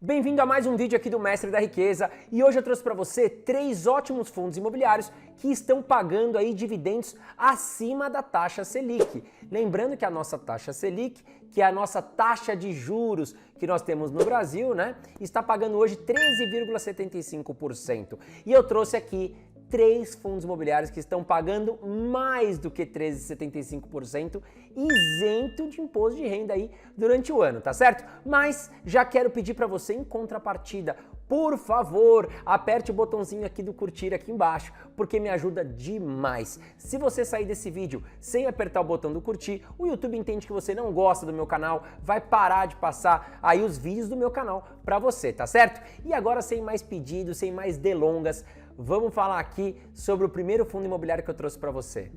Bem-vindo a mais um vídeo aqui do Mestre da Riqueza e hoje eu trouxe para você 3 ótimos fundos imobiliários que estão pagando aí dividendos acima da taxa Selic. Lembrando que a nossa taxa Selic, que é a nossa taxa de juros que nós temos no Brasil, né, está pagando hoje 13,75%. E eu trouxe aqui 3 fundos imobiliários que estão pagando mais do que 13,75% isento de imposto de renda aí durante o ano, tá certo? Mas já quero pedir para você em contrapartida, por favor, aperte o botãozinho aqui do curtir aqui embaixo, porque me ajuda demais. Se você sair desse vídeo sem apertar o botão do curtir, o YouTube entende que você não gosta do meu canal, vai parar de passar aí os vídeos do meu canal para você, tá certo? E agora, sem mais pedidos, sem mais delongas, vamos falar aqui sobre o primeiro fundo imobiliário que eu trouxe para você.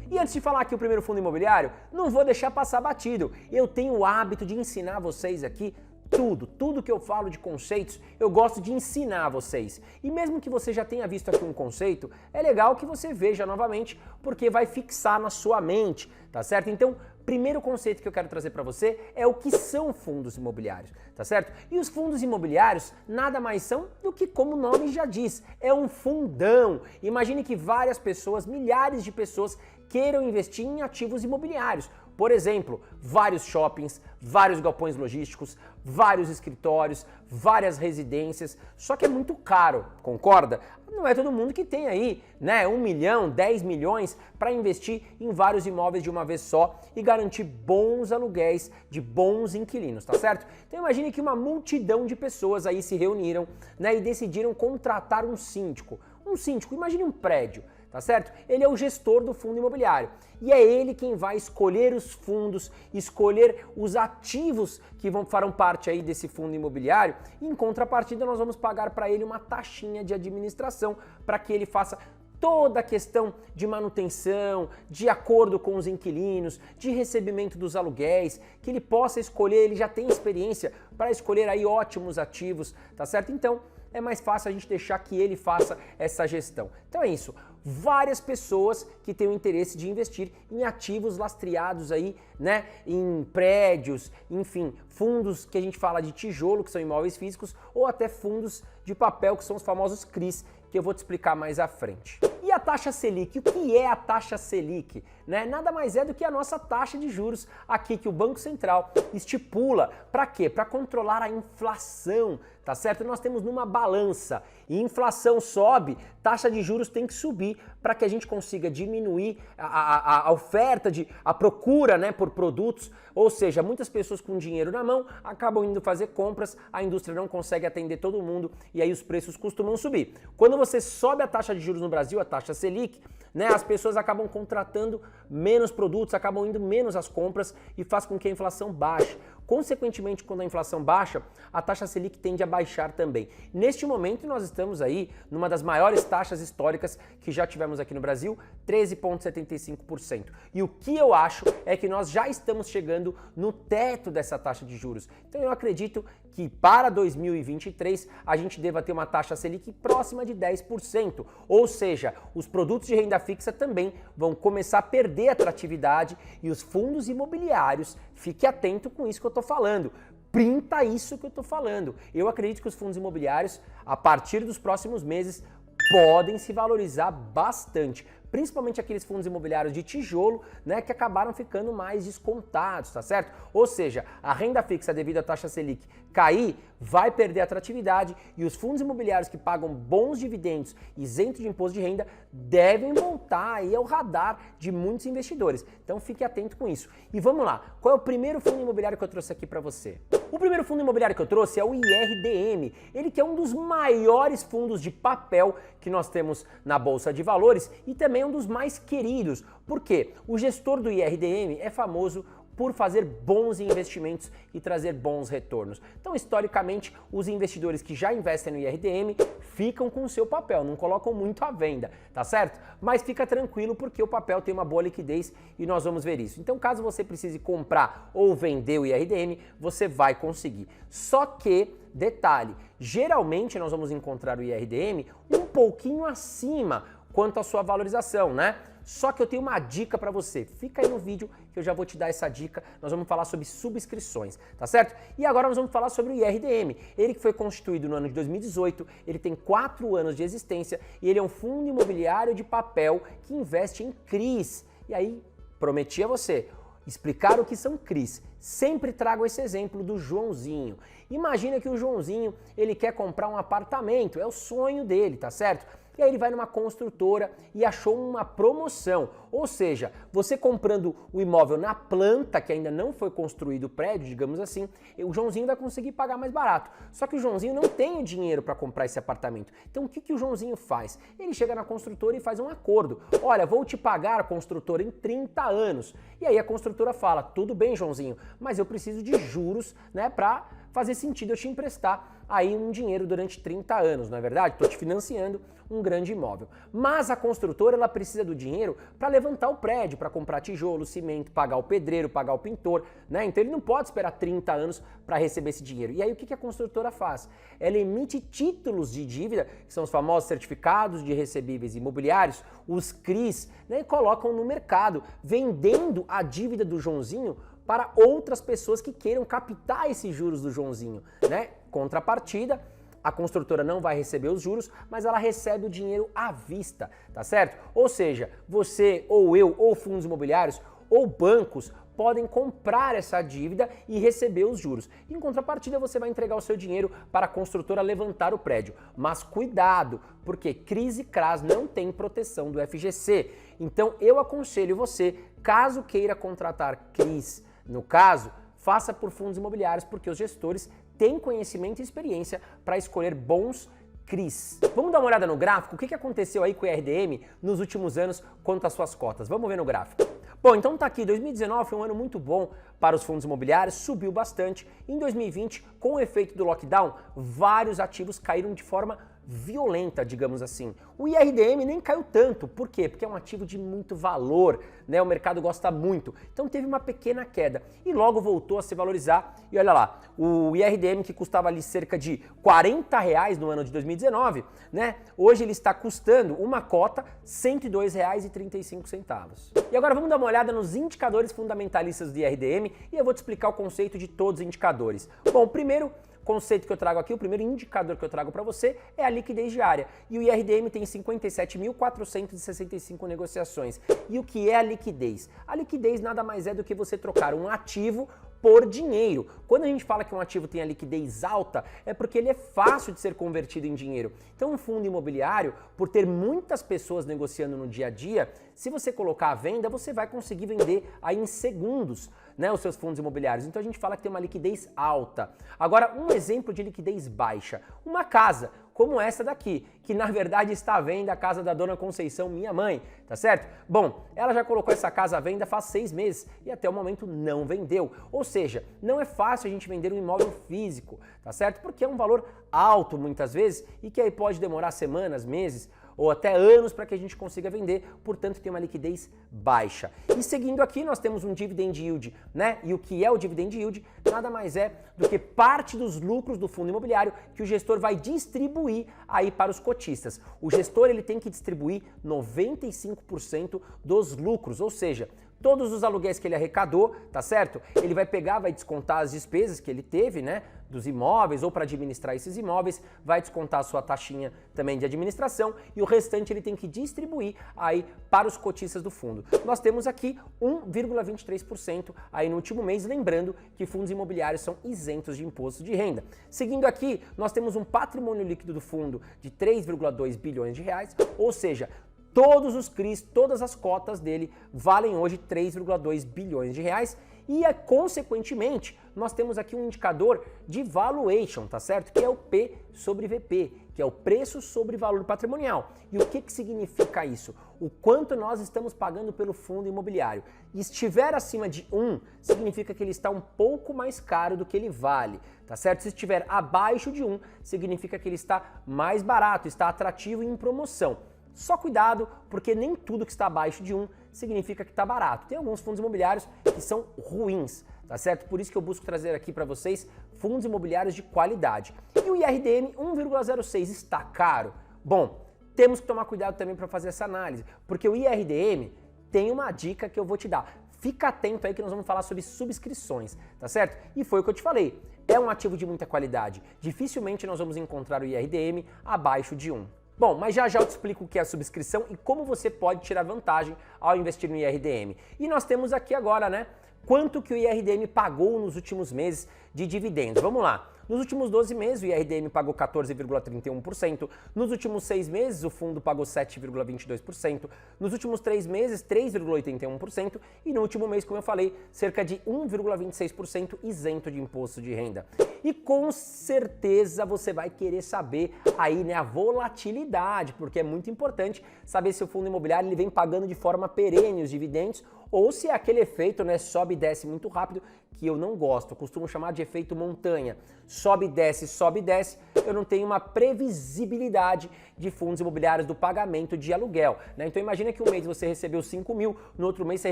E antes de falar aqui o primeiro fundo imobiliário, não vou deixar passar batido. Eu tenho o hábito de ensinar vocês aqui tudo que eu falo de conceitos, eu gosto de ensinar vocês. E mesmo que você já tenha visto aqui um conceito, é legal que você veja novamente, porque vai fixar na sua mente, tá certo? Então, primeiro conceito que eu quero trazer para você é o que são fundos imobiliários, tá certo? E os fundos imobiliários nada mais são do que, como o nome já diz, é um fundão. Imagine que várias pessoas, milhares de pessoas, queiram investir em ativos imobiliários. Por exemplo, vários shoppings, vários galpões logísticos, vários escritórios, várias residências, só que é muito caro, concorda? Não é todo mundo que tem aí, né, 1 milhão, 10 milhões para investir em vários imóveis de uma vez só e garantir bons aluguéis de bons inquilinos, tá certo? Então imagine que uma multidão de pessoas aí se reuniram, né, e decidiram contratar um síndico. Um síndico, imagine um prédio, tá certo? Ele é o gestor do fundo imobiliário e é ele quem vai escolher os fundos, escolher os ativos que farão parte aí desse fundo imobiliário e em contrapartida nós vamos pagar para ele uma taxinha de administração para que ele faça toda a questão de manutenção, de acordo com os inquilinos, de recebimento dos aluguéis, que ele possa escolher, ele já tem experiência para escolher aí ótimos ativos, tá certo? Então, é mais fácil a gente deixar que ele faça essa gestão. Então é isso, várias pessoas que têm o interesse de investir em ativos lastreados aí, né, em prédios, enfim, fundos que a gente fala de tijolo, que são imóveis físicos, ou até fundos de papel, que são os famosos CRIs, que eu vou te explicar mais à frente. E a taxa Selic? O que é a taxa Selic? Né? Nada mais é do que a nossa taxa de juros aqui que o Banco Central estipula. Para quê? Para controlar a inflação, tá certo? Nós temos numa balança e inflação sobe, taxa de juros tem que subir para que a gente consiga diminuir a oferta, a procura, né, por produtos, ou seja, muitas pessoas com dinheiro na mão acabam indo fazer compras, a indústria não consegue atender todo mundo e aí os preços costumam subir. Quando você sobe a taxa de juros no Brasil, a taxa Selic, né, as pessoas acabam contratando menos produtos, acabam indo menos às compras e faz com que a inflação baixe. Consequentemente, quando a inflação baixa, a taxa Selic tende a baixar também. Neste momento, nós estamos aí numa das maiores taxas históricas que já tivemos aqui no Brasil, 13,75%. E o que eu acho é que nós já estamos chegando no teto dessa taxa de juros. Então eu acredito que para 2023 a gente deva ter uma taxa Selic próxima de 10%. Ou seja, os produtos de renda fixa também vão começar a perder atratividade e os fundos imobiliários, fique atento com isso que eu estou falando. Printa isso que eu estou falando. Eu acredito que os fundos imobiliários, a partir dos próximos meses, podem se valorizar bastante, principalmente aqueles fundos imobiliários de tijolo, né, que acabaram ficando mais descontados, tá certo? Ou seja, a renda fixa devido à taxa Selic cair, vai perder atratividade e os fundos imobiliários que pagam bons dividendos isentos de imposto de renda devem voltar aí ao radar de muitos investidores. Então fique atento com isso. E vamos lá, qual é o primeiro fundo imobiliário que eu trouxe aqui para você? O primeiro fundo imobiliário que eu trouxe é o IRDM, ele que é um dos maiores fundos de papel que nós temos na Bolsa de Valores e também um dos mais queridos. Por quê? O gestor do IRDM é famoso por fazer bons investimentos e trazer bons retornos. Então, historicamente, os investidores que já investem no IRDM ficam com o seu papel, não colocam muito à venda, tá certo? Mas fica tranquilo porque o papel tem uma boa liquidez e nós vamos ver isso. Então, caso você precise comprar ou vender o IRDM, você vai conseguir. Só que, detalhe, geralmente nós vamos encontrar o IRDM um pouquinho acima quanto à sua valorização, né? Só que eu tenho uma dica para você. Fica aí no vídeo que eu já vou te dar essa dica. Nós vamos falar sobre subscrições, tá certo? E agora nós vamos falar sobre o IRDM. Ele que foi constituído no ano de 2018, ele tem 4 anos de existência e ele é um fundo imobiliário de papel que investe em CRIs. E aí, prometi a você explicar o que são CRIs. Sempre trago esse exemplo do Joãozinho. Imagina que o Joãozinho, ele quer comprar um apartamento, é o sonho dele, tá certo? E aí ele vai numa construtora e achou uma promoção. Ou seja, você comprando o imóvel na planta, que ainda não foi construído o prédio, digamos assim, o Joãozinho vai conseguir pagar mais barato. Só que o Joãozinho não tem o dinheiro para comprar esse apartamento. Então o que o Joãozinho faz? Ele chega na construtora e faz um acordo. Olha, vou te pagar, construtora, em 30 anos. E aí a construtora fala, tudo bem, Joãozinho, mas eu preciso de juros, né, para fazer sentido eu te emprestar aí um dinheiro durante 30 anos, não é verdade? Estou te financiando um grande imóvel. Mas a construtora, ela precisa do dinheiro para levantar o prédio, para comprar tijolo, cimento, pagar o pedreiro, pagar o pintor, né? Então ele não pode esperar 30 anos para receber esse dinheiro. E aí o que a construtora faz? Ela emite títulos de dívida, que são os famosos certificados de recebíveis imobiliários, os CRIs, né? E colocam no mercado, vendendo a dívida do Joãozinho para outras pessoas que queiram captar esses juros do Joãozinho, né? Contrapartida, a construtora não vai receber os juros, mas ela recebe o dinheiro à vista, tá certo? Ou seja, você ou eu, ou fundos imobiliários, ou bancos podem comprar essa dívida e receber os juros. Em contrapartida, você vai entregar o seu dinheiro para a construtora levantar o prédio. Mas cuidado, porque CRIs e CRAs não têm proteção do FGC. Então eu aconselho você, caso queira contratar CRIs, no caso, faça por fundos imobiliários, porque os gestores têm conhecimento e experiência para escolher bons CRIs. Vamos dar uma olhada no gráfico? O que aconteceu aí com o IRDM nos últimos anos quanto às suas cotas? Vamos ver no gráfico. Bom, então tá aqui, 2019 foi um ano muito bom para os fundos imobiliários, subiu bastante. Em 2020, com o efeito do lockdown, vários ativos caíram de forma violenta, digamos assim. O IRDM nem caiu tanto, por quê? Porque é um ativo de muito valor, né? O mercado gosta muito. Então teve uma pequena queda e logo voltou a se valorizar. E olha lá, o IRDM que custava ali cerca de R$40 no ano de 2019, né? Hoje ele está custando uma cota R$ 102,35. E agora vamos dar uma olhada nos indicadores fundamentalistas do IRDM e eu vou te explicar o conceito de todos os indicadores. Bom, o primeiro conceito que eu trago aqui, o primeiro indicador que eu trago para você é a liquidez diária. E o IRDM tem 57.465 negociações. E o que é a liquidez? A liquidez nada mais é do que você trocar um ativo por dinheiro. Quando a gente fala que um ativo tem a liquidez alta, é porque ele é fácil de ser convertido em dinheiro. Então um fundo imobiliário, por ter muitas pessoas negociando no dia a dia, se você colocar à venda, você vai conseguir vender aí em segundos, né, os seus fundos imobiliários. Então a gente fala que tem uma liquidez alta. Agora, um exemplo de liquidez baixa. Uma casa como essa daqui, que na verdade está à venda, a casa da Dona Conceição, minha mãe, tá certo? Bom, ela já colocou essa casa à venda faz 6 meses e até o momento não vendeu. Ou seja, não é fácil a gente vender um imóvel físico, tá certo? Porque é um valor alto muitas vezes e que aí pode demorar semanas, meses ou até anos para que a gente consiga vender, portanto tem uma liquidez baixa. E seguindo aqui nós temos um dividend yield, né? E o que é o dividend yield? Nada mais é do que parte dos lucros do fundo imobiliário que o gestor vai distribuir aí para os cotistas. O gestor ele tem que distribuir 95% dos lucros, ou seja, todos os aluguéis que ele arrecadou, tá certo? Ele vai pegar, vai descontar as despesas que ele teve, né, dos imóveis ou para administrar esses imóveis, vai descontar a sua taxinha também de administração e o restante ele tem que distribuir aí para os cotistas do fundo. Nós temos aqui 1,23% aí no último mês, lembrando que fundos imobiliários são isentos de imposto de renda. Seguindo aqui, nós temos um patrimônio líquido do fundo de 3,2 bilhões de reais, ou seja, todos os CRIs, todas as cotas dele valem hoje 3,2 bilhões de reais e, consequentemente, nós temos aqui um indicador de valuation, tá certo? Que é o P sobre VP, que é o preço sobre valor patrimonial. E o que significa isso? O quanto nós estamos pagando pelo fundo imobiliário. E estiver acima de 1, significa que ele está um pouco mais caro do que ele vale, tá certo? Se estiver abaixo de 1, significa que ele está mais barato, está atrativo e em promoção. Só cuidado, porque nem tudo que está abaixo de 1 significa que está barato. Tem alguns fundos imobiliários que são ruins, tá certo? Por isso que eu busco trazer aqui para vocês fundos imobiliários de qualidade. E o IRDM 1,06 está caro? Bom, temos que tomar cuidado também para fazer essa análise, porque o IRDM tem uma dica que eu vou te dar. Fica atento aí que nós vamos falar sobre subscrições, tá certo? E foi o que eu te falei, é um ativo de muita qualidade. Dificilmente nós vamos encontrar o IRDM abaixo de 1. Bom, mas já eu te explico o que é a subscrição e como você pode tirar vantagem ao investir no IRDM. E nós temos aqui agora, né, quanto que o IRDM pagou nos últimos meses de dividendos. Vamos lá. Nos últimos 12 meses, o IRDM pagou 14,31%. Nos últimos 6 meses, o fundo pagou 7,22%. Nos últimos 3 meses, 3,81%. E no último mês, como eu falei, cerca de 1,26% isento de imposto de renda. E com certeza você vai querer saber aí, né, a volatilidade, porque é muito importante saber se o fundo imobiliário ele vem pagando de forma perene os dividendos ou se é aquele efeito, né, sobe e desce muito rápido, que eu não gosto, eu costumo chamar de efeito montanha. Sobe e desce, eu não tenho uma previsibilidade de fundos imobiliários do pagamento de aluguel, né? Então imagina que um mês você recebeu 5 mil, no outro mês você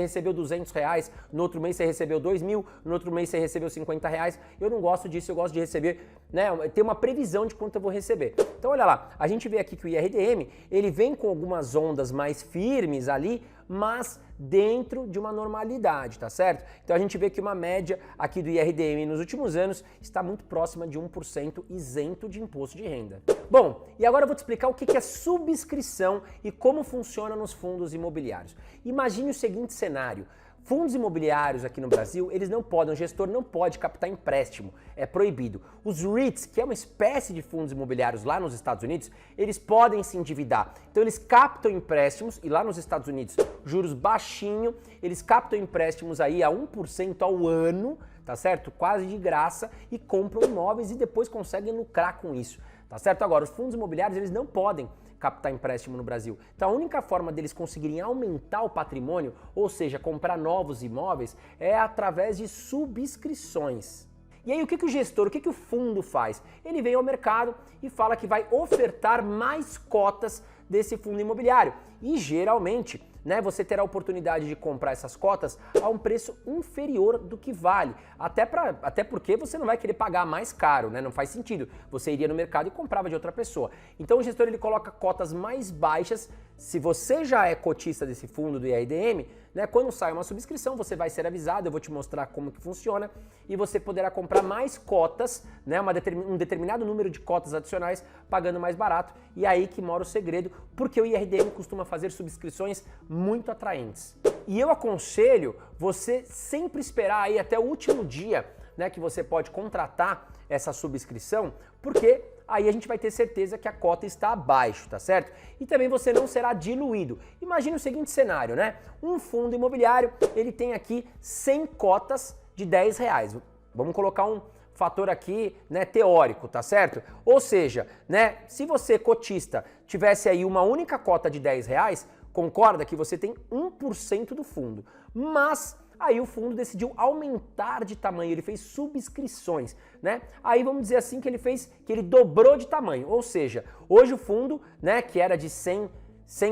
recebeu R$200, no outro mês você recebeu 2 mil, no outro mês você recebeu R$50. Eu não gosto disso, eu gosto de receber, né, ter uma previsão de quanto eu vou receber. Então olha lá, a gente vê aqui que o IRDM, ele vem com algumas ondas mais firmes ali, mas dentro de uma normalidade, tá certo? Então a gente vê que uma média aqui do IRDM nos últimos anos está muito próxima de 1% isento de imposto de renda. Bom, e agora eu vou te explicar o que é subscrição e como funciona nos fundos imobiliários. Imagine o seguinte cenário. Fundos imobiliários aqui no Brasil, eles não podem, o gestor não pode captar empréstimo, é proibido. Os REITs, que é uma espécie de fundos imobiliários lá nos Estados Unidos, eles podem se endividar. Então eles captam empréstimos, e lá nos Estados Unidos, juros baixinho, eles captam empréstimos aí a 1% ao ano, tá certo? Quase de graça, e compram imóveis e depois conseguem lucrar com isso, tá certo? Agora, os fundos imobiliários, eles não podem captar empréstimo no Brasil. Então a única forma deles conseguirem aumentar o patrimônio, ou seja, comprar novos imóveis, é através de subscrições. E aí o que o gestor, o que o fundo faz? Ele vem ao mercado e fala que vai ofertar mais cotas desse fundo imobiliário. E geralmente, né, você terá a oportunidade de comprar essas cotas a um preço inferior do que vale. Até porque você não vai querer pagar mais caro, né? Não faz sentido. Você iria no mercado e comprava de outra pessoa. Então o gestor ele coloca cotas mais baixas. Se você já é cotista desse fundo do IRDM, né, quando sai uma subscrição, você vai ser avisado, eu vou te mostrar como que funciona e você poderá comprar mais cotas, né, um determinado número de cotas adicionais, pagando mais barato. E aí que mora o segredo, porque o IRDM costuma fazer subscrições muito atraentes. E eu aconselho você sempre esperar aí até o último dia, né, que você pode contratar essa subscrição, porque aí a gente vai ter certeza que a cota está abaixo, tá certo? E também você não será diluído. Imagine o seguinte cenário, né? Um fundo imobiliário, ele tem aqui 100 cotas de R$10. Vamos colocar um fator aqui, né, teórico, tá certo? Ou seja, né, se você, cotista, tivesse aí uma única cota de R$10, concorda que você tem 1% do fundo. Mas aí o fundo decidiu aumentar de tamanho, ele fez subscrições, né? Aí vamos dizer assim que ele dobrou de tamanho, ou seja, hoje o fundo, né, que era de 100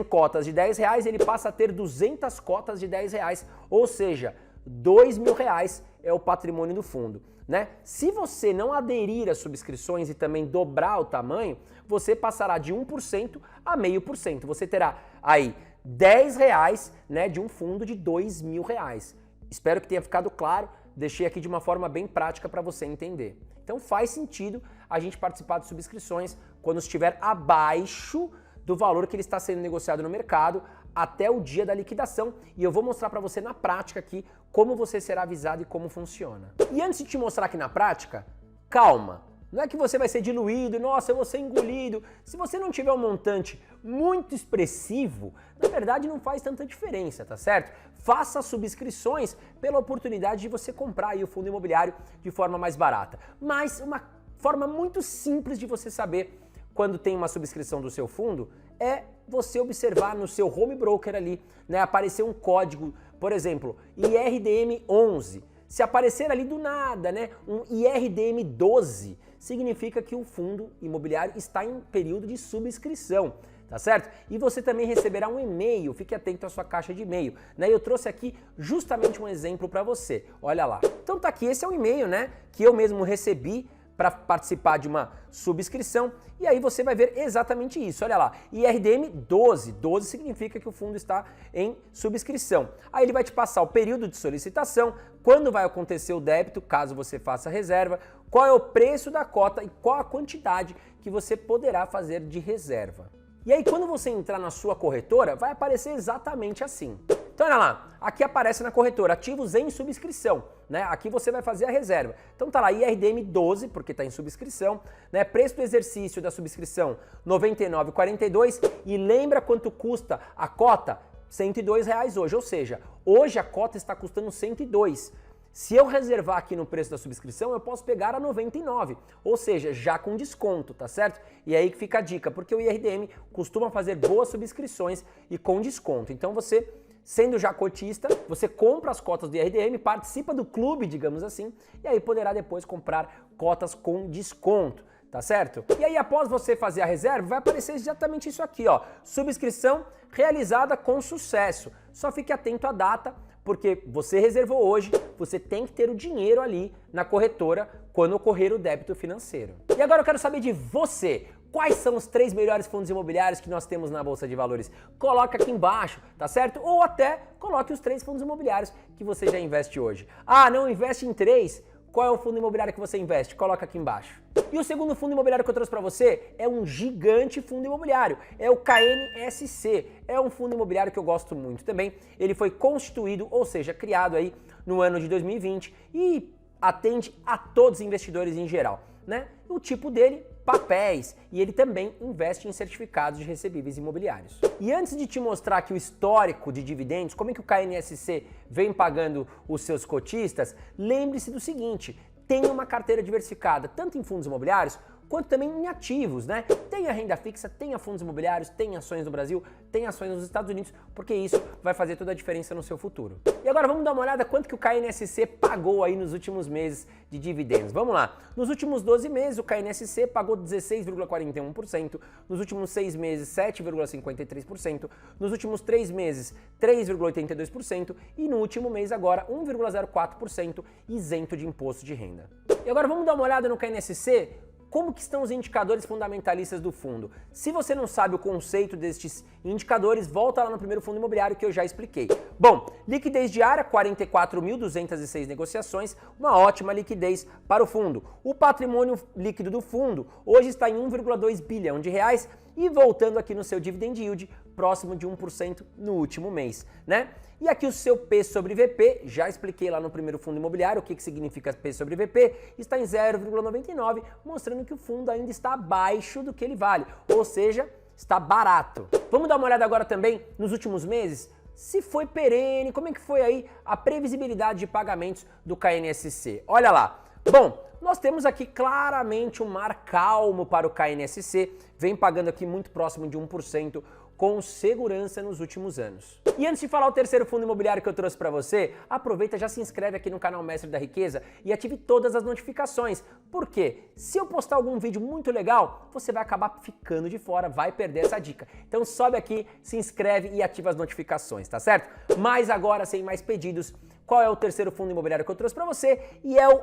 cotas de R$10, ele passa a ter 200 cotas de R$10, ou seja, R$2.000 é o patrimônio do fundo, né? Se você não aderir às subscrições e também dobrar o tamanho, você passará de 1% a 0,5%. Você terá aí R$10, né, de um fundo de R$2.000. Espero que tenha ficado claro, deixei aqui de uma forma bem prática para você entender. Então faz sentido a gente participar de subscrições quando estiver abaixo do valor que ele está sendo negociado no mercado até o dia da liquidação, e eu vou mostrar para você na prática aqui como você será avisado e como funciona. E antes de te mostrar aqui na prática, calma! Não é que você vai ser diluído, nossa, eu vou ser engolido. Se você não tiver um montante muito expressivo, na verdade não faz tanta diferença, tá certo? Faça subscrições pela oportunidade de você comprar aí o fundo imobiliário de forma mais barata. Mas uma forma muito simples de você saber quando tem uma subscrição do seu fundo é você observar no seu home broker ali, né, aparecer um código, por exemplo, IRDM11. Se aparecer ali do nada, né, um IRDM12, significa que o fundo imobiliário está em período de subscrição, tá certo? E você também receberá um e-mail, fique atento à sua caixa de e-mail, né? Eu trouxe aqui justamente um exemplo para você, olha lá. Então tá aqui, esse é o e-mail, né, que eu mesmo recebi para participar de uma subscrição e aí você vai ver exatamente isso. Olha lá, IRDM 12. 12 significa que o fundo está em subscrição. Aí ele vai te passar o período de solicitação, quando vai acontecer o débito, caso você faça reserva, qual é o preço da cota e qual a quantidade que você poderá fazer de reserva. E aí quando você entrar na sua corretora, vai aparecer exatamente assim. Então olha lá, aqui aparece na corretora, ativos em subscrição, né? Aqui você vai fazer a reserva. Então tá lá, IRDM 12, porque está em subscrição, né? Preço do exercício da subscrição, R$ 99,42 e lembra quanto custa a cota? R$ 102 hoje, ou seja, hoje a cota está custando 102. Se eu reservar aqui no preço da subscrição, eu posso pegar a 99, ou seja, já com desconto, tá certo? E aí que fica a dica, porque o IRDM costuma fazer boas subscrições e com desconto. Então você, sendo já cotista, você compra as cotas do IRDM, participa do clube, digamos assim, e aí poderá depois comprar cotas com desconto, tá certo? E aí após você fazer a reserva, vai aparecer exatamente isso aqui, ó, subscrição realizada com sucesso. Só fique atento à data, porque você reservou hoje, você tem que ter o dinheiro ali na corretora quando ocorrer o débito financeiro. E agora eu quero saber de você. Quais são os 3 melhores fundos imobiliários que nós temos na Bolsa de Valores? Coloca aqui embaixo, tá certo? Ou até coloque os 3 fundos imobiliários que você já investe hoje. Ah, não investe em 3? Qual é o fundo imobiliário que você investe? Coloca aqui embaixo. E o segundo fundo imobiliário que eu trouxe para você é um gigante fundo imobiliário, é o KNSC. É um fundo imobiliário que eu gosto muito também. Ele foi constituído, ou seja, criado aí no ano de 2020 e atende a todos os investidores em geral, né? O tipo dele, papéis, e ele também investe em certificados de recebíveis imobiliários. E antes de te mostrar aqui o histórico de dividendos, como é que o KNSC vem pagando os seus cotistas, lembre-se do seguinte, tenha uma carteira diversificada, tanto em fundos imobiliários, quanto também em ativos, né? Tenha renda fixa, tenha fundos imobiliários, tenha ações no Brasil, tenha ações nos Estados Unidos, porque isso vai fazer toda a diferença no seu futuro. E agora vamos dar uma olhada quanto que o KNSC pagou aí nos últimos meses de dividendos. Vamos lá. Nos últimos 12 meses, o KNSC pagou 16,41%, nos últimos 6 meses, 7,53%, nos últimos 3 meses, 3,82% e no último mês agora, 1,04% isento de imposto de renda. E agora vamos dar uma olhada no KNSC. Como que estão os indicadores fundamentalistas do fundo? Se você não sabe o conceito destes indicadores, volta lá no primeiro fundo imobiliário que eu já expliquei. Bom, liquidez diária, 44.206 negociações, uma ótima liquidez para o fundo. O patrimônio líquido do fundo hoje está em 1,2 bilhão de reais e voltando aqui no seu dividend yield, próximo de 1% no último mês, né? E aqui o seu P sobre VP, já expliquei lá no primeiro fundo imobiliário o que significa P sobre VP, está em 0,99, mostrando que o fundo ainda está abaixo do que ele vale, ou seja, está barato. Vamos dar uma olhada agora também nos últimos meses, se foi perene, como é que foi aí a previsibilidade de pagamentos do KNSC. Olha lá, bom, nós temos aqui claramente um mar calmo para o KNSC, vem pagando aqui muito próximo de 1%, com segurança nos últimos anos. E antes de falar o terceiro fundo imobiliário que eu trouxe para você, aproveita, já se inscreve aqui no canal Mestre da Riqueza e ative todas as notificações. Por quê? Se eu postar algum vídeo muito legal, você vai acabar ficando de fora, vai perder essa dica. Então sobe aqui, se inscreve e ativa as notificações, tá certo? Mas agora, sem mais pedidos, qual é o terceiro fundo imobiliário que eu trouxe para você? E é o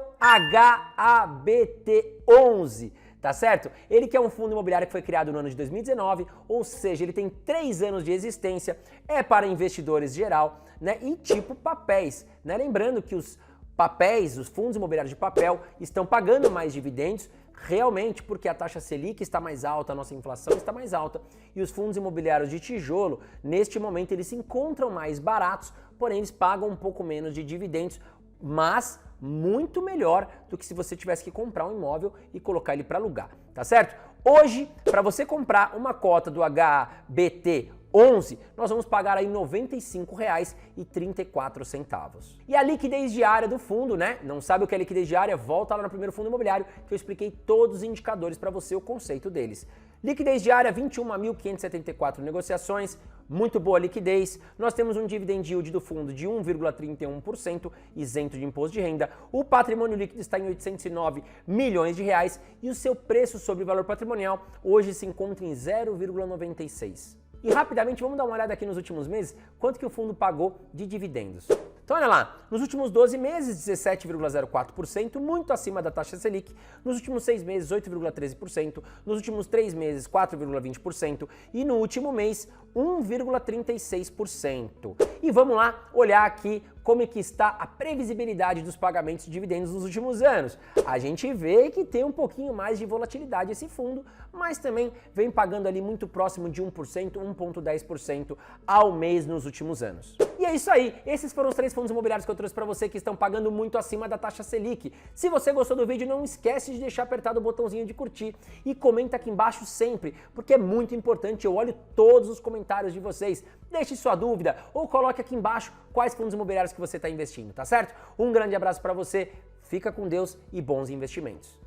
HABT11. Tá certo? Ele que é um fundo imobiliário que foi criado no ano de 2019, ou seja, ele tem 3 anos de existência, é para investidores geral, né? E tipo papéis, né? Lembrando que os papéis, os fundos imobiliários de papel, estão pagando mais dividendos, realmente porque a taxa Selic está mais alta, a nossa inflação está mais alta, e os fundos imobiliários de tijolo, neste momento, eles se encontram mais baratos, porém eles pagam um pouco menos de dividendos, mas muito melhor do que se você tivesse que comprar um imóvel e colocar ele para alugar, tá certo? Hoje, para você comprar uma cota do HBT11, nós vamos pagar aí R$ 95,34. E a liquidez diária do fundo, né? Não sabe o que é liquidez diária? Volta lá no primeiro fundo imobiliário que eu expliquei todos os indicadores para você, o conceito deles. Liquidez diária, 21.574 negociações, muito boa liquidez. Nós temos um dividend yield do fundo de 1,31%, isento de imposto de renda. O patrimônio líquido está em 809 milhões de reais e o seu preço sobre o valor patrimonial hoje se encontra em 0,96. E rapidamente vamos dar uma olhada aqui nos últimos meses, quanto que o fundo pagou de dividendos. Então olha lá, nos últimos 12 meses, 17,04%, muito acima da taxa Selic. Nos últimos 6 meses, 8,13%. Nos últimos 3 meses, 4,20%. E no último mês, 1,36%. E vamos lá olhar aqui como é que está a previsibilidade dos pagamentos de dividendos nos últimos anos. A gente vê que tem um pouquinho mais de volatilidade esse fundo, mas também vem pagando ali muito próximo de 1%, 1,10% ao mês nos últimos anos. E é isso aí, esses foram os 3 fundos imobiliários que eu trouxe para você que estão pagando muito acima da taxa Selic. Se você gostou do vídeo, não esquece de deixar apertado o botãozinho de curtir e comenta aqui embaixo sempre, porque é muito importante, eu olho todos os comentários de vocês. Deixe sua dúvida ou coloque aqui embaixo quais fundos imobiliários que você está investindo, tá certo? Um grande abraço para você, fica com Deus e bons investimentos.